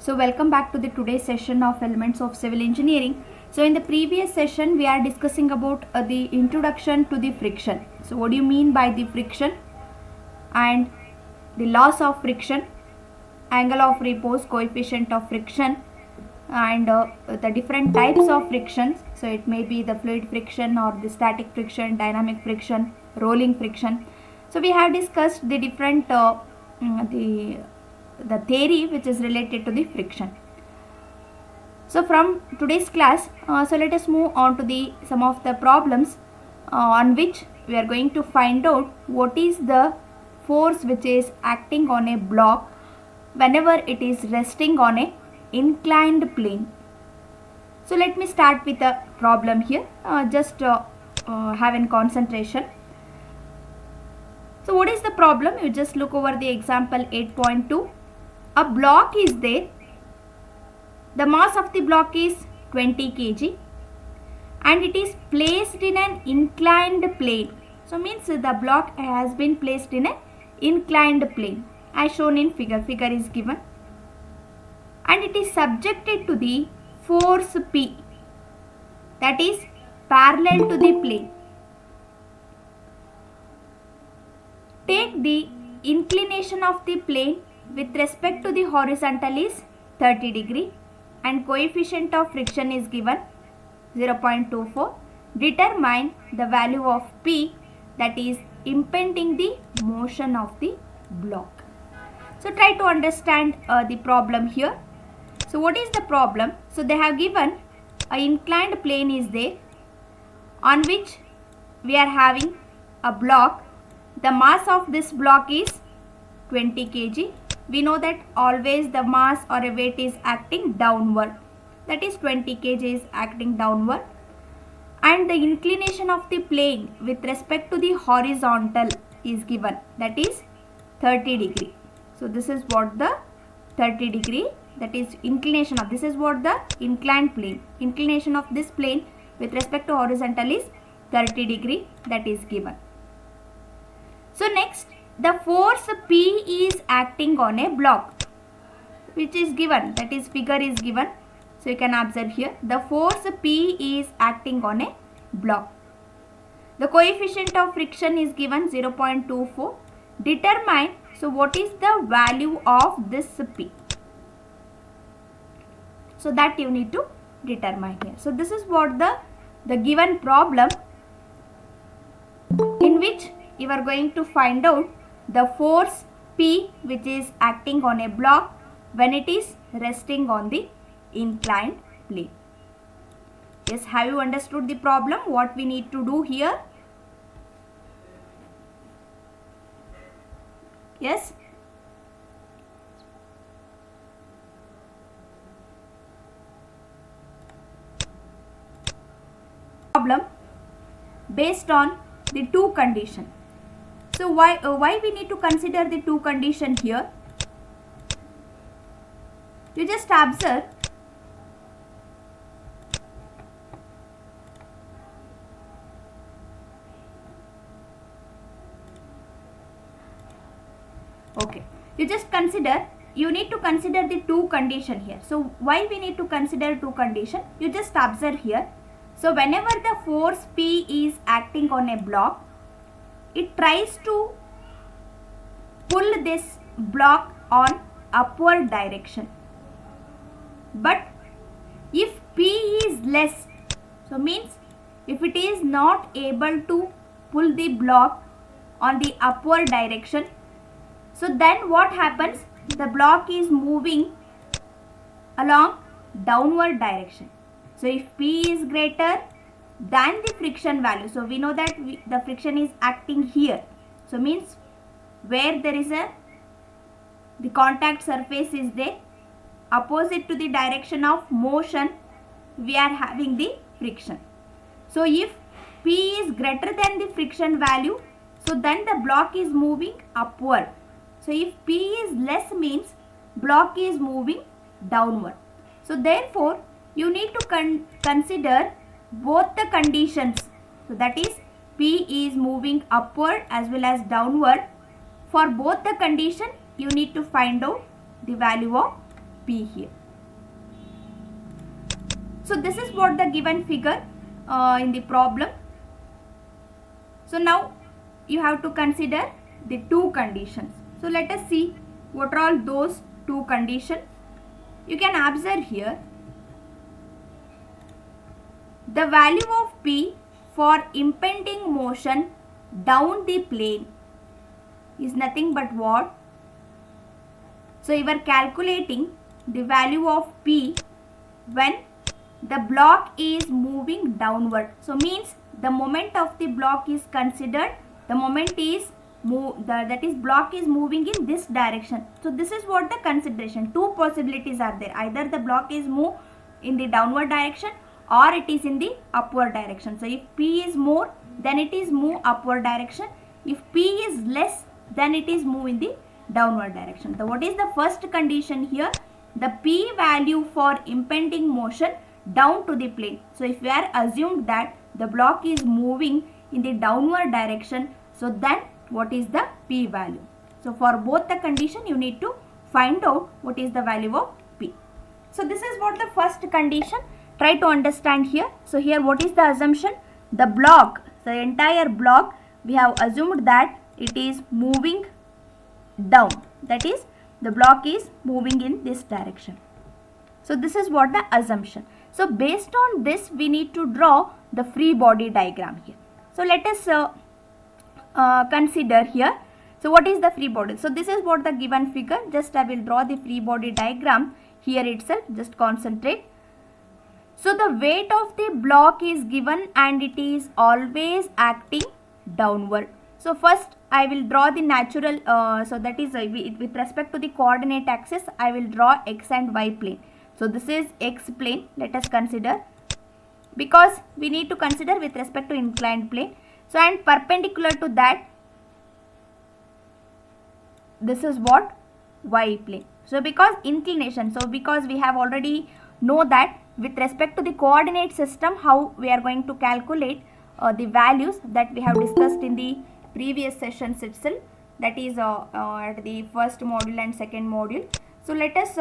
So welcome back to the today's session of Elements of Civil Engineering. So in the previous session we are discussing about the introduction to the friction. So what do you mean by the friction and the laws of friction, angle of repose, coefficient of friction, and the different types of frictions. So it may be the fluid friction or the static friction, dynamic friction, rolling friction. So we have discussed the different the theory which is related to the friction. So from today's class, so let us move on to the some of the problems on which we are going to find out what is the force which is acting on a block whenever it is resting on a inclined plane. So let me start with a problem here. Just have in concentration. So what is the problem? You just look over the example 8.2. A block is there. The mass of the block is 20 kg and it is placed in an inclined plane. So means the block has been placed in an inclined plane as shown in figure. Figure is given. And it is subjected to the force P, that is parallel to the plane. Take the inclination of the plane with respect to the horizontal is 30 degree and coefficient of friction is given 0.24. Determine the value of P, that is impeding the motion of the block. So try to understand the problem here. So what is the problem? So they have given an inclined plane is there on which we are having a block. The mass of this block is 20 kg. We know that always the mass or a weight is acting downward. That is 20 kg is acting downward. And the inclination of the plane with respect to the horizontal is given. That is 30 degree. So this is what the 30 degree, that is inclination of, this is what the inclined plane. Inclination of this plane with respect to horizontal is 30 degree, that is given. So next, the force P is acting on a block which is given, that is figure is given. So you can observe here the force P is acting on a block. The coefficient of friction is given 0.24. Determine, so what is the value of this P? So that you need to determine here. So this is what the given problem in which you are going to find out the force P which is acting on a block when it is resting on the inclined plane. Yes, have you understood the problem? What we need to do here? Yes? Problem based on the two conditions. So why we need to consider the two condition here? You just observe okay. You just consider, you need to consider the two condition here. So why we need to consider two condition? You just observe here. So whenever the force P is acting on a block, it tries to pull this block on upward direction. But if P is less, so means if it is not able to pull the block on the upward direction, so then what happens? The block is moving along downward direction. So if P is greater than the friction value, so we know that the friction is acting here. So means where there is the contact surface is there, opposite to the direction of motion, we are having the friction. So if P is greater than the friction value, so then the block is moving upward. So if P is less means block is moving downward. So therefore you need to consider both the conditions. So that is P is moving upward as well as downward. For both the condition you need to find out the value of P here. So this is what the given figure in the problem. So now you have to consider the two conditions. So let us see what are all those two conditions. You can observe here the value of P for impending motion down the plane is nothing but what? So you are calculating the value of P when the block is moving downward. So means the moment of the block is considered, the moment is that is block is moving in this direction. So this is what the consideration. Two possibilities are there. Either the block is move in the downward direction or it is in the upward direction. So if P is more, then it is move upward direction. If P is less, then it is move in the downward direction. So what is the first condition here? The P value for impending motion down to the plane. So if we are assumed that the block is moving in the downward direction, so then what is the P value? So for both the condition you need to find out what is the value of P. So this is what the first condition. Try to understand here. So here what is the assumption? The block, the entire block, we have assumed that it is moving down. That is, the block is moving in this direction. So this is what the assumption. So based on this we need to draw the free body diagram here. So let us consider here. So what is the free body? So this is what the given figure. Just I will draw the free body diagram here itself. Just concentrate. So the weight of the block is given and it is always acting downward. So first I will draw the natural, so that is with respect to the coordinate axis, I will draw x and y plane. So this is x plane, let us consider, because we need to consider with respect to inclined plane. So and perpendicular to that, this is what? Y plane. So because inclination, so because we have already know that with respect to the coordinate system how we are going to calculate the values that we have discussed in the previous sessions itself, that is at the first module and second module. So let us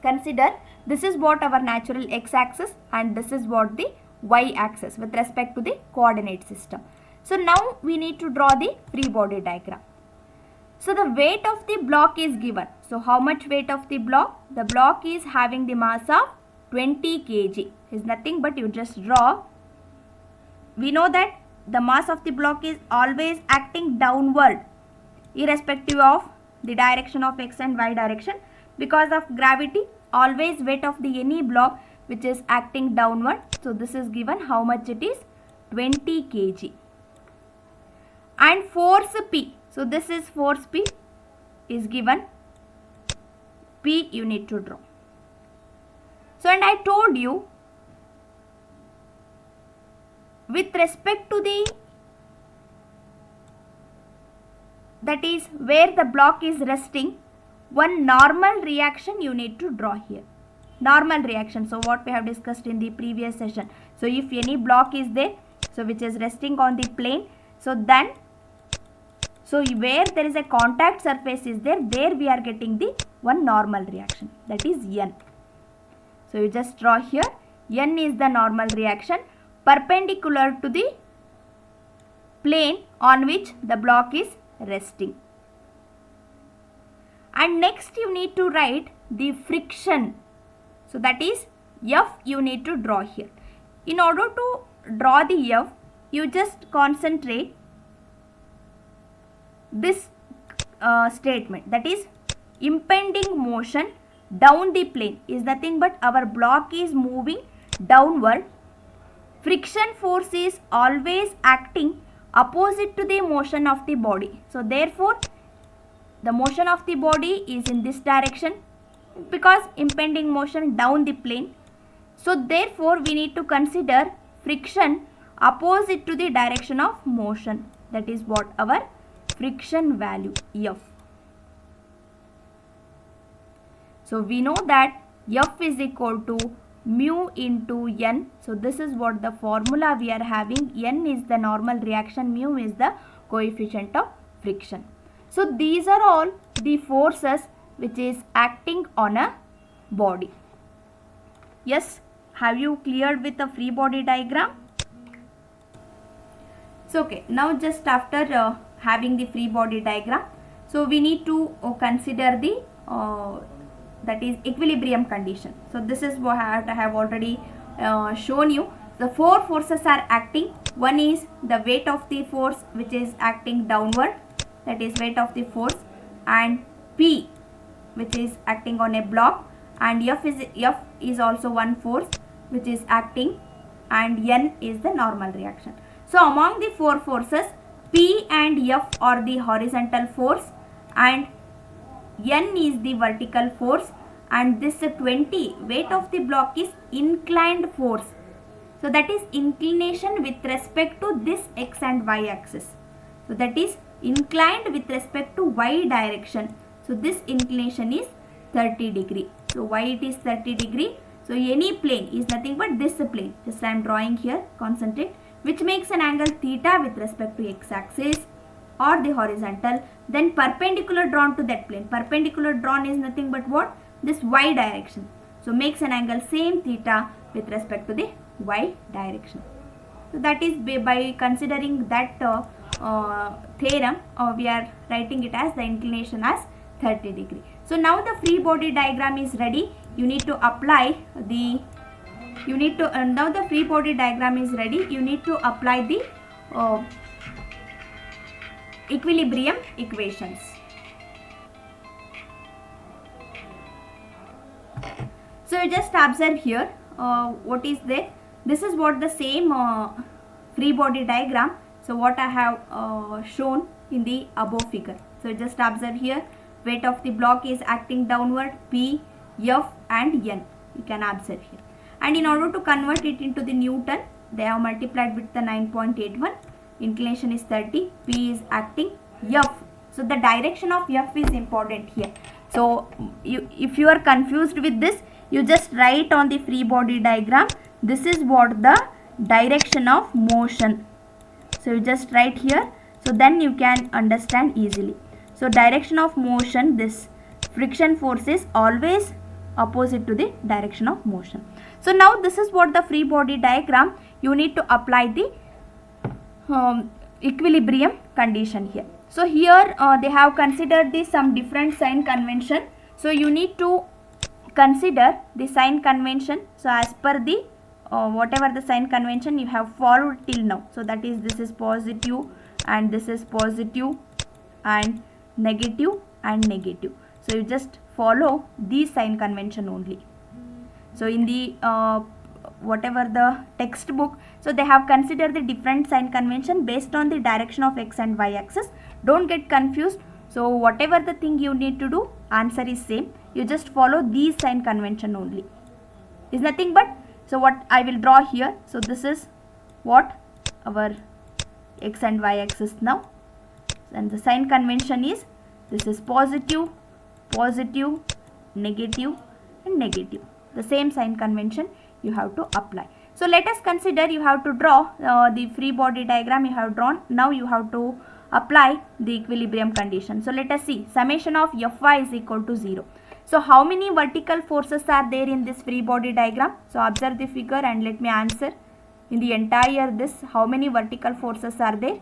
consider this is what our natural x axis and this is what the y axis with respect to the coordinate system. So now we need to draw the free body diagram. So the weight of the block is given. So how much weight of the block? The block is having the mass of 20 kg. Is nothing but you just draw. We know that the mass of the block is always acting downward irrespective of the direction of x and y direction. Because of gravity, always weight of the any block which is acting downward. So this is given how much it is? 20 kg. And force P. So this is force P is given. P you need to draw. So and I told you with respect to the, that is where the block is resting, one normal reaction you need to draw here. Normal reaction. So what we have discussed in the previous session. So if any block is there, so which is resting on the plane, so then so where there is a contact surface is there, there we are getting the one normal reaction, that is N. So you just draw here, N is the normal reaction perpendicular to the plane on which the block is resting. And next you need to write the friction. So that is F you need to draw here. In order to draw the F, you just concentrate this statement, that is impending motion down the plane is nothing but our block is moving downward. Friction force is always acting opposite to the motion of the body. So therefore the motion of the body is in this direction because impending motion down the plane. So therefore we need to consider friction opposite to the direction of motion. That is what our friction value F. So we know that F is equal to mu into N. So this is what the formula we are having. N is the normal reaction, mu is the coefficient of friction. So these are all the forces which is acting on a body. Yes, have you cleared with the free body diagram? So okay, now just after having the free body diagram, so we need to consider the that is equilibrium condition. So this is what I have already shown you. The four forces are acting. One is the weight of the force which is acting downward, that is weight of the force, and P which is acting on a block, and F is also one force which is acting, and N is the normal reaction. So among the four forces, P and F are the horizontal force and N is the vertical force, and this 20 weight of the block is inclined force. So that is inclination with respect to this x and y axis. So that is inclined with respect to y direction. So this inclination is 30 degree. So why it is 30 degree? So any plane is nothing but this plane. Just I am drawing here, concentrate, which makes an angle theta with respect to x axis or the horizontal, then perpendicular drawn to that plane. Perpendicular drawn is nothing but what? This y direction. So makes an angle same theta with respect to the y direction. So that is by considering that theorem, we are writing it as the inclination as 30 degree. So now the free body diagram is ready. You need to apply the now the free body diagram is ready. You need to apply the equilibrium equations. So you just observe here what is there. This is what the same free body diagram. So what I have shown in the above figure. So just observe here, weight of the block is acting downward, P, F and N. You can observe here. And in order to convert it into the Newton, they have multiplied with the 9.81. Inclination is 30, P is acting, F. So the direction of F is important here. So if you are confused with this, you just write on the free body diagram, this is what the direction of motion. So you just write here, so then you can understand easily. So direction of motion, this friction force is always opposite to the direction of motion. So now this is what the free body diagram. You need to apply the equilibrium condition here. So here they have considered the some different sign convention. So you need to consider the sign convention. So as per the whatever the sign convention you have followed till now. So that is, this is positive and this is positive and negative and negative. So you just follow these sign convention only. So in the whatever the textbook, so they have considered the different sign convention based on the direction of x and y axis. Don't get confused. So whatever the thing you need to do, answer is same. You just follow these sign convention only. Is nothing but, so what I will draw here. So this is what our x and y axis now, and the sign convention is, this is positive, positive, negative and negative. The same sign convention you have to apply. So let us consider, you have to draw the free body diagram you have drawn. Now you have to apply the equilibrium condition. So let us see, summation of Fy is equal to 0. So how many vertical forces are there in this free body diagram? So observe the figure and let me answer. In the entire this, how many vertical forces are there?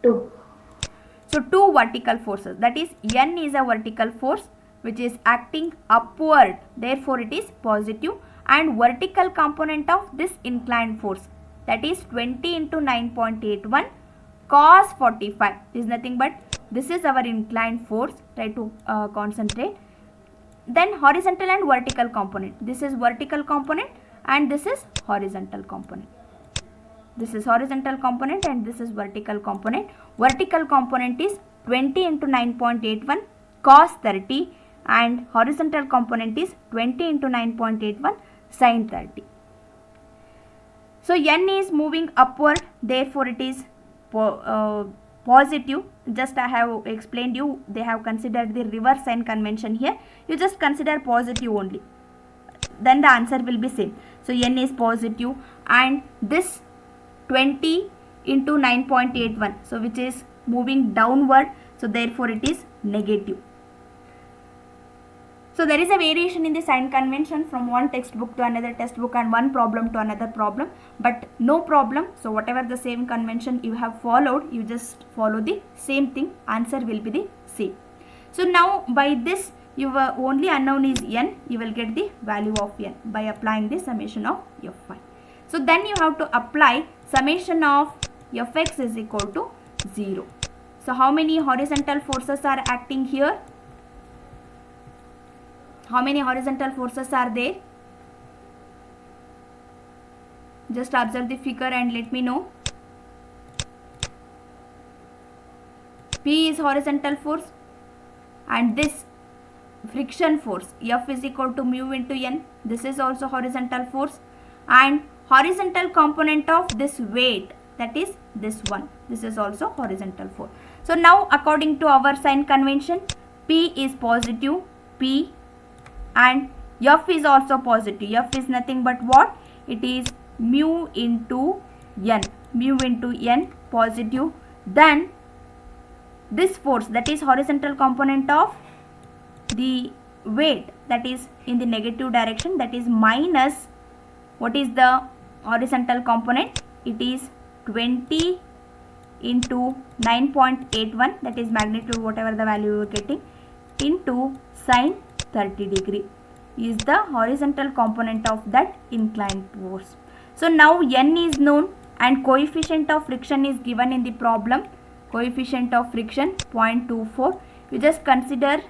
2. So 2 vertical forces, that is N is a vertical force which is acting upward, therefore it is positive, and vertical component of this inclined force, that is 20 into 9.81 cos 45 is nothing but, this is our inclined force. Try to concentrate. Then horizontal and vertical component, this is vertical component and this is horizontal component. This is horizontal component and this is vertical component. Vertical component is 20 into 9.81 cos 30 and horizontal component is 20 into 9.81 sin 30. So N is moving upward, therefore it is positive. Just I have explained you, they have considered the reverse sign convention here. You just consider positive only, then the answer will be same. So N is positive and this 20 into 9.81, so which is moving downward, so therefore it is negative. So there is a variation in the sign convention from one textbook to another textbook and one problem to another problem, but no problem. So whatever the same convention you have followed, you just follow the same thing, answer will be the same. So now by this, your only unknown is n, you will get the value of n by applying the summation of Fy. So then you have to apply summation of Fx is equal to 0. So how many horizontal forces are acting here? How many horizontal forces are there? Just observe the figure and let me know. P is horizontal force and this friction force F is equal to mu into N. This is also horizontal force, and horizontal component of this weight, that is this one. This is also horizontal force. So now according to our sign convention, P is positive, P, and F is also positive. F is nothing but what? It is mu into N. Mu into N, positive. Then this force, that is horizontal component of the weight, that is in the negative direction, that is minus, what is the horizontal component? It is 20 into 9.81, that is magnitude, whatever the value you are getting, into sine 30 degree is the horizontal component of that inclined force. So now N is known and coefficient of friction is given in the problem. Coefficient of friction 0.24. You just consider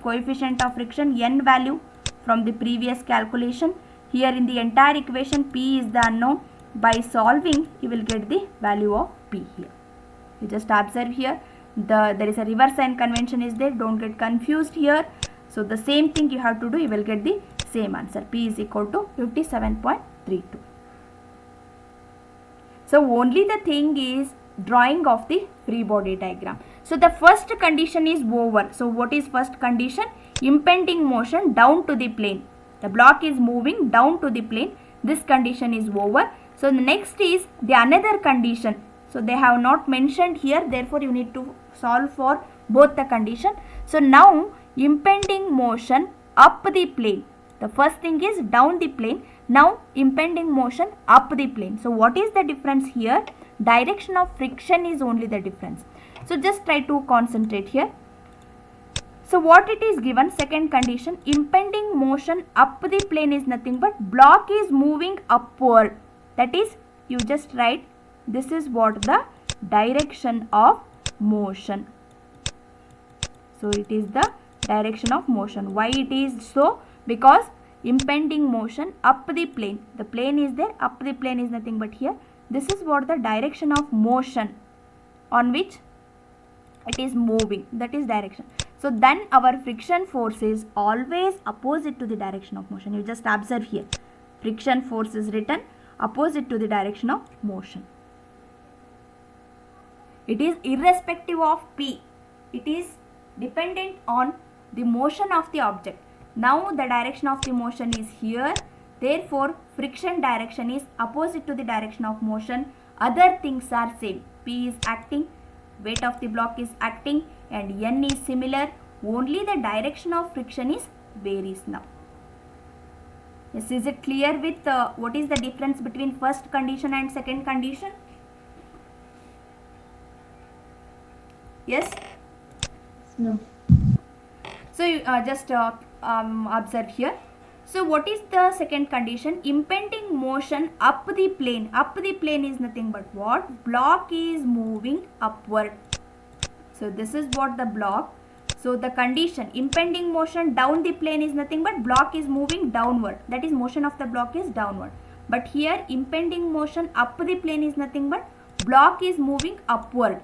coefficient of friction N value from the previous calculation. Here in the entire equation, P is the unknown. By solving, you will get the value of P here. You just observe here, there is a reverse sign convention is there. Don't get confused here. So the same thing you have to do, you will get the same answer. P is equal to 57.32. So only the thing is drawing of the free body diagram. So the first condition is over. So what is first condition? Impending motion down to the plane. The block is moving down to the plane. This condition is over. So the next is the another condition. So they have not mentioned here, therefore you need to solve for both the condition. So now impending motion up the plane. The first thing is down the plane. Now impending motion up the plane. So what is the difference here? Direction of friction is only the difference. So just try to concentrate here. So what it is given, second condition, impending motion up the plane is nothing but block is moving upward. That is, you just write, this is what the direction of motion. So it is the direction of motion. Why it is so? Because impending motion up the plane. The plane is there, up the plane is nothing but here. This is what the direction of motion on which it is moving. That is direction. So then our friction force is always opposite to the direction of motion. You just observe here. Friction force is written opposite to the direction of motion. It is irrespective of P. It is dependent on the motion of the object. Now the direction of the motion is here. Therefore, friction direction is opposite to the direction of motion. Other things are same. P is acting, weight of the block is acting, and N is similar. Only the direction of friction is varies now. Yes, is it clear with what is the difference between first condition and second condition? Yes? No. So you just observe here. So what is the second condition? Impending motion up the plane. Up the plane is nothing but what? Block is moving upward. So this is what the block. So the condition, impending motion down the plane is nothing but block is moving downward. That is, motion of the block is downward. But here impending motion up the plane is nothing but block is moving upward.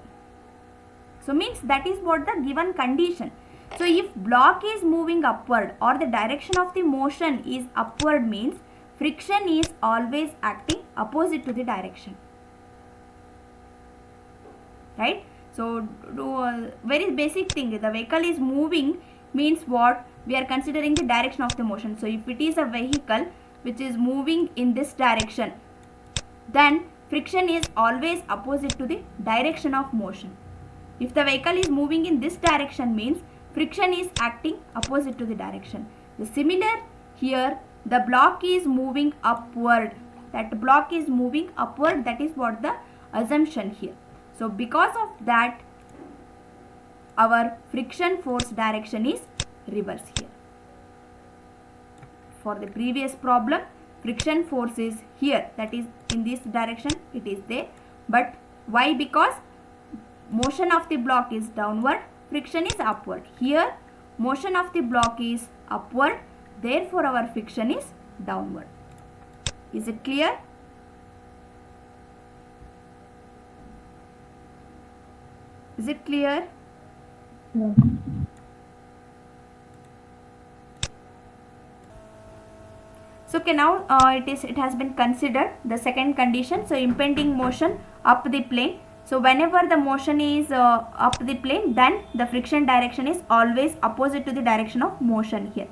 So means that is what the given condition. So if block is moving upward or the direction of the motion is upward, means friction is always acting opposite to the direction. Right? So very basic thing, the vehicle is moving means what? We are considering the direction of the motion. So if it is a vehicle which is moving in this direction, then friction is always opposite to the direction of motion. If the vehicle is moving in this direction, means friction is acting opposite to the direction. The similar here, the block is moving upward. That block is moving upward. That is what the assumption here. So because of that, our friction force direction is reverse here. For the previous problem, friction force is here, that is in this direction it is there. But why? Because motion of the block is downward, friction is upward. Here motion of the block is upward, therefore our friction is downward. Is it clear? Is it clear? No. So okay, now it has been considered the second condition. So impending motion up the plane. So whenever the motion is up the plane, then the friction direction is always opposite to the direction of motion here.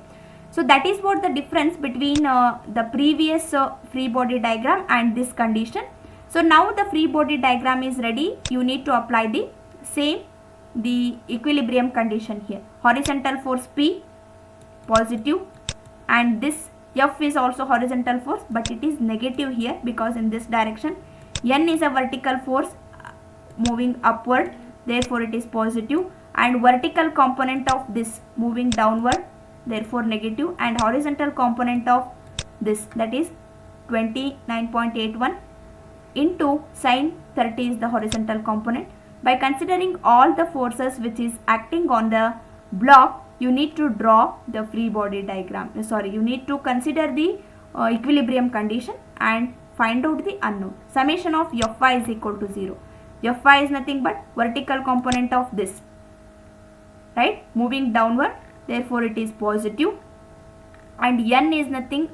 So that is what the difference between the previous free body diagram and this condition. So now the free body diagram is ready. You need to apply the same, the equilibrium condition here. Horizontal force P positive, and this F is also horizontal force, but it is negative here because in this direction. N is a vertical force moving upward, therefore it is positive, and vertical component of this moving downward, therefore negative, and horizontal component of this, that is 29.81 into sine 30 is the horizontal component. By considering all the forces which is acting on the block, you need to draw the free body diagram. You need to consider the equilibrium condition and find out the unknown. Summation of Fy is equal to 0. Fy is nothing but vertical component of this, right, moving downward, therefore it is positive, and N is nothing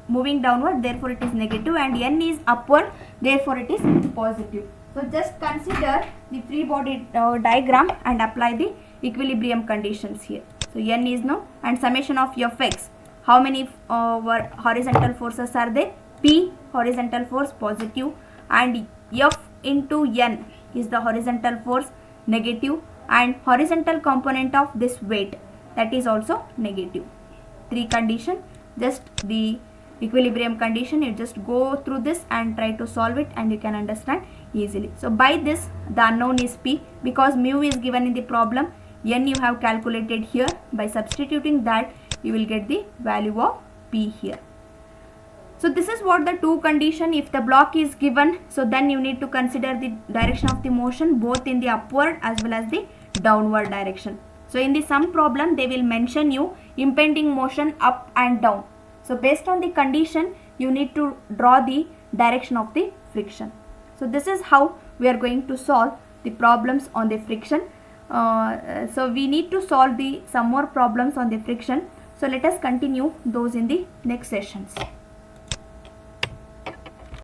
moving downward, therefore it is negative, and N is upward, therefore it is positive. So just consider the free body diagram and apply the equilibrium conditions here. So N is no, and summation of Fx, how many horizontal forces are there? P horizontal force positive, and F into N is the horizontal force negative, and horizontal component of this weight, that is also negative. 3 condition, just the equilibrium condition, you just go through this and try to solve it and you can understand easily. So by this, the unknown is P, because mu is given in the problem, N you have calculated here. By substituting that, you will get the value of P here. So this is what the 2 condition. If the block is given, so then you need to consider the direction of the motion both in the upward as well as the downward direction. So in the sum problem, they will mention you impending motion up and down. So based on the condition, you need to draw the direction of the friction. So this is how we are going to solve the problems on the friction. So we need to solve some more problems on the friction. So let us continue those in the next sessions.